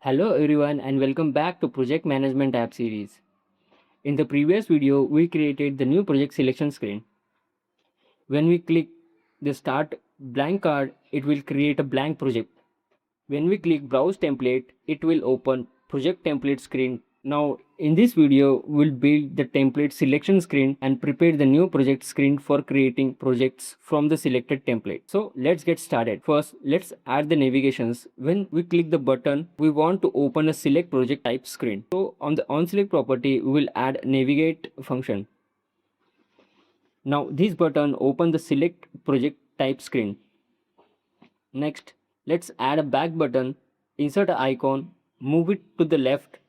Hello everyone and welcome back to Project Management App series. In the previous video, we created the new project selection screen. When we click the start blank card, it will create a blank project. When we click browse template, it will open project template screen. Now in this video, we'll build the template selection screen and prepare the new project screen for creating projects from the selected template. So let's get started. First, let's add the navigations. When we click the button, we want to open a select project type screen. So on the onSelect property, we will add navigate function. Now this button open the select project type screen. Next, let's add a back button, insert an icon, move it to the left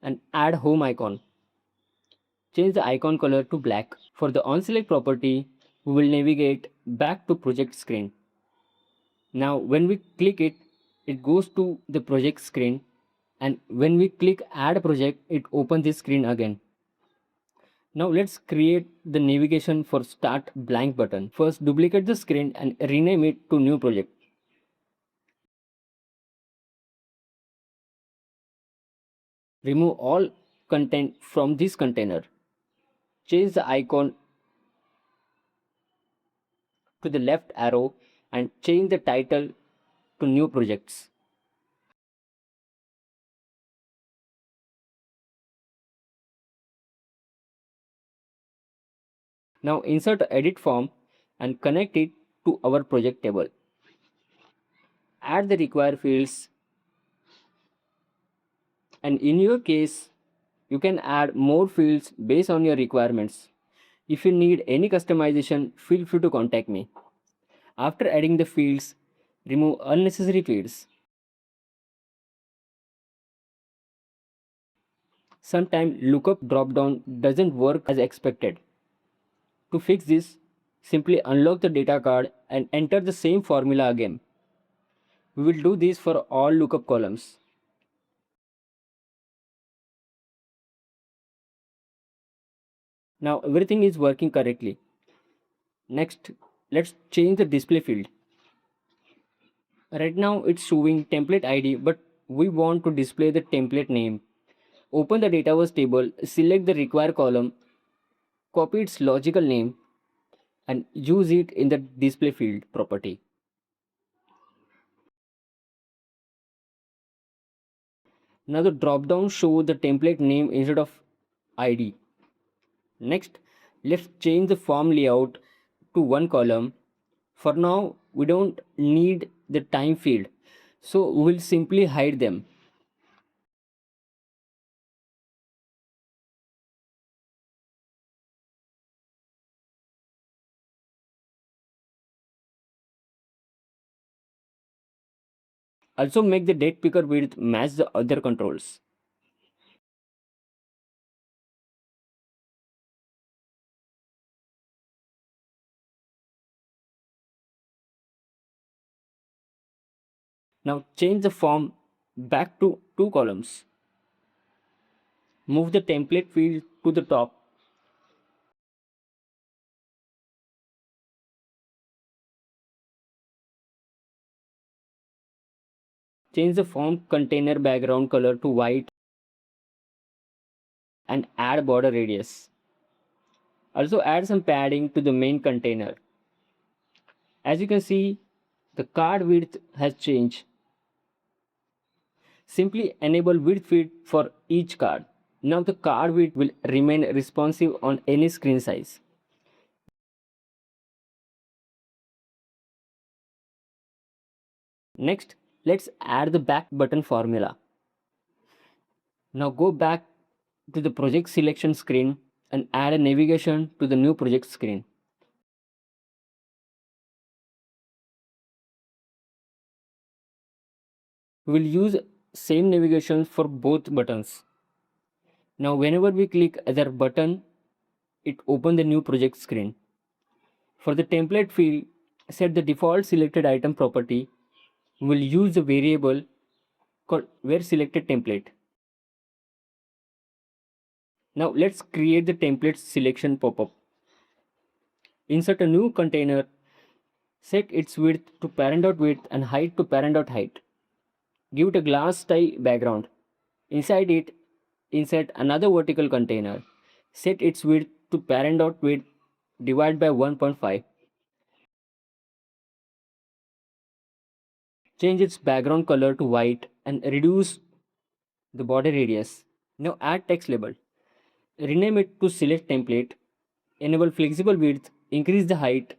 and add home icon. Change the icon color to black. For the onSelect property, we will navigate back to project screen. Now when we click it, it goes to the project screen, and when we click add project, it opens this screen again. Now let's create the navigation for start blank button. First, duplicate the screen and rename it to new project. Remove all content from this container. Change the icon to the left arrow and change the title to new projects. Now insert the edit form and connect it to our project table. Add the required fields, and in your case, you can add more fields based on your requirements. If you need any customization, feel free to contact me. After adding the fields, remove unnecessary fields. Sometimes lookup dropdown doesn't work as expected. To fix this, simply unlock the data card and enter the same formula again. We will do this for all lookup columns. Now everything is working correctly. Next, let's change the display field. Right now it's showing template ID, but we want to display the template name. Open the Dataverse table, select the required column, copy its logical name and use it in the display field property. Now the drop-down shows the template name instead of ID. Next, let's change the form layout to one column. For now, we don't need the time field, so we will simply hide them. Also make the date picker width match the other controls. Now change the form back to two columns. Move the template field to the top. Change the form container background color to white and add border radius. Also add some padding to the main container. As you can see, the card width has changed. Simply enable width feed for each card. Now the card width will remain responsive on any screen size. Next, let's add the back button formula. Now go back to the project selection screen and add a navigation to the new project screen. We will use same navigation for both buttons. Now whenever we click other button, it opens the new project screen. For the template field, set the default selected item property. We will use the variable called where selected template. Now let's create the template selection pop-up. Insert a new container, set its width to parent.width and height to parent.height. Give it a glass style background. Inside it, insert another vertical container. Set its width to parent.width divide by 1.5. Change its background color to white and reduce the border radius. Now add text label. Rename it to select template. Enable flexible width. Increase the height.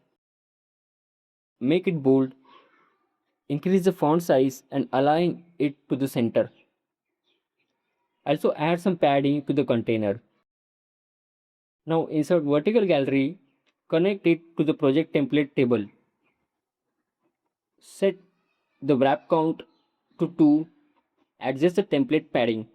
Make it bold. Increase the font size and align it to the center. Also add some padding to the container. Now insert vertical gallery. Connect it to the project template table. Set the wrap count to 2. Adjust the template padding.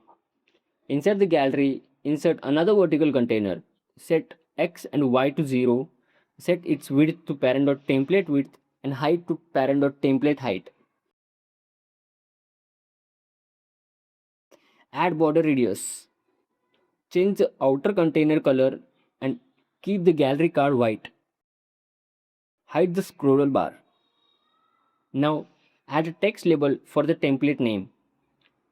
Inside the gallery, insert another vertical container. Set X and Y to 0. Set its width to parent.template width and height to parent.template height. Add border radius. Change the outer container color and keep the gallery card white. Hide the scroll bar. Now add a text label for the template name.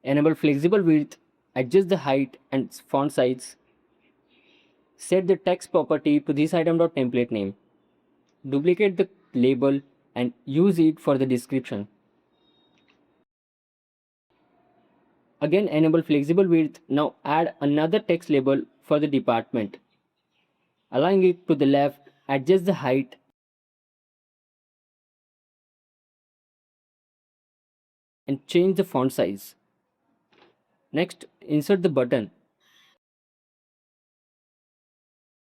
Enable flexible width. Adjust the height and font size. Set the text property to this item.template name. Duplicate the label and use it for the description. Again enable flexible width. Now add another text label for the department. Align it to the left, adjust the height and change the font size. Next, insert the button.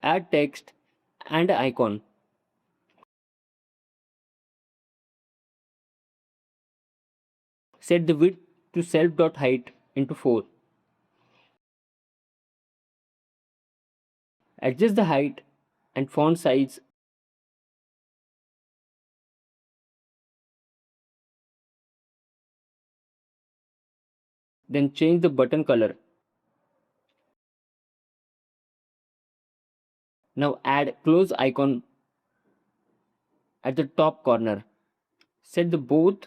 Add text and icon. Set the width to self.height into 4. Adjust the height and font size. Then change the button color. Now add close icon at the top corner. Set the both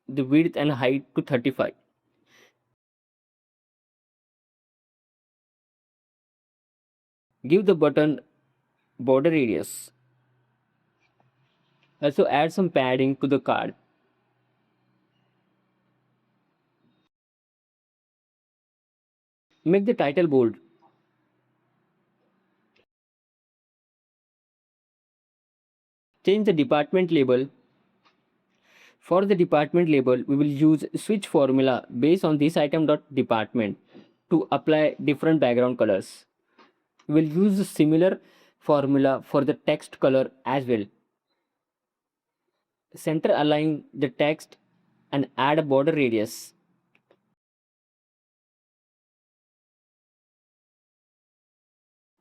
the width and height to 35. Give the button border radius. Also add some padding to the card. Make the title bold. Change the department label. For the department label, we will use switch formula based on this item.department to apply different background colors. We will use a similar formula for the text color as well. Center align the text and add a border radius.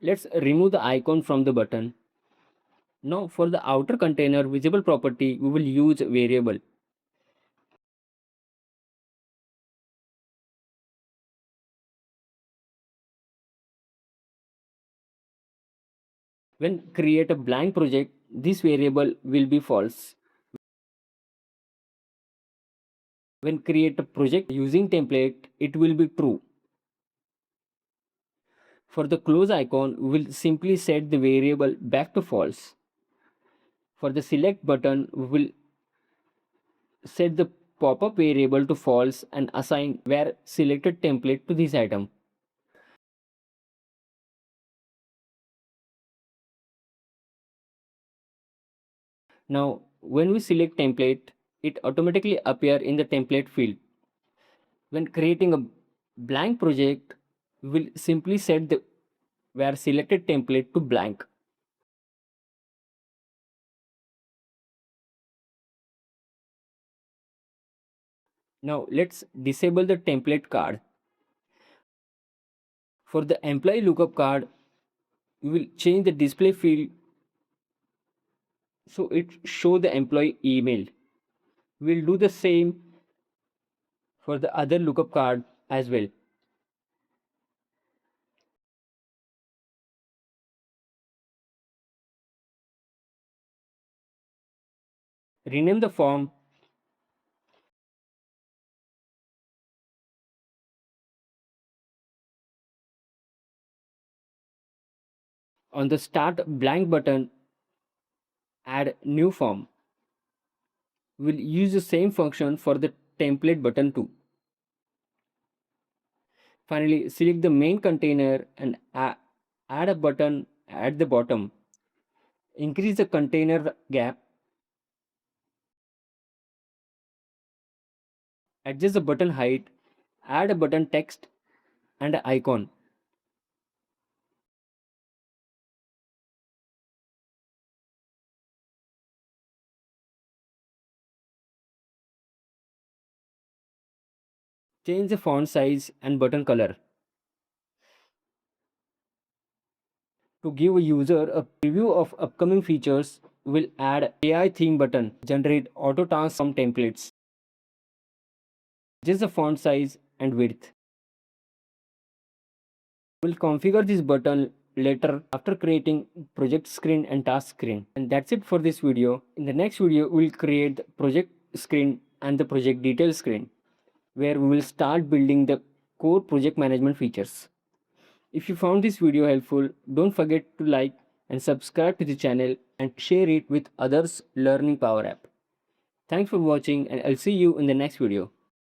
Let's remove the icon from the button. Now for the outer container visible property, we will use variable. When create a blank project, this variable will be false. When create a project using template, it will be true. For the close icon, we will simply set the variable back to false. For the select button, we will set the pop-up variable to false and assign where selected template to this item. Now, when we select template, it automatically appear in the template field. When creating a blank project, we will simply set the where selected template to blank. Now let's disable the template card. For the employee lookup card, we will change the display field so it show the employee email. We'll do the same for the other lookup card as well. Rename the form On the Start Blank button, add New Form. We'll use the same function for the Template button too. Finally, select the main container and add a button at the bottom. Increase the container gap. Adjust the button height. Add a button text and an icon. Change the font size and button color. To give a user a preview of upcoming features, we'll add AI theme button, generate auto transform templates. Adjust the font size and width. We'll configure this button later after creating project screen and task screen. And that's it for this video. In the next video, we'll create the project screen and the project detail screen, where we will start building the core project management features. If you found this video helpful, don't forget to like and subscribe to the channel and share it with others learning Power App. Thanks for watching, and I'll see you in the next video.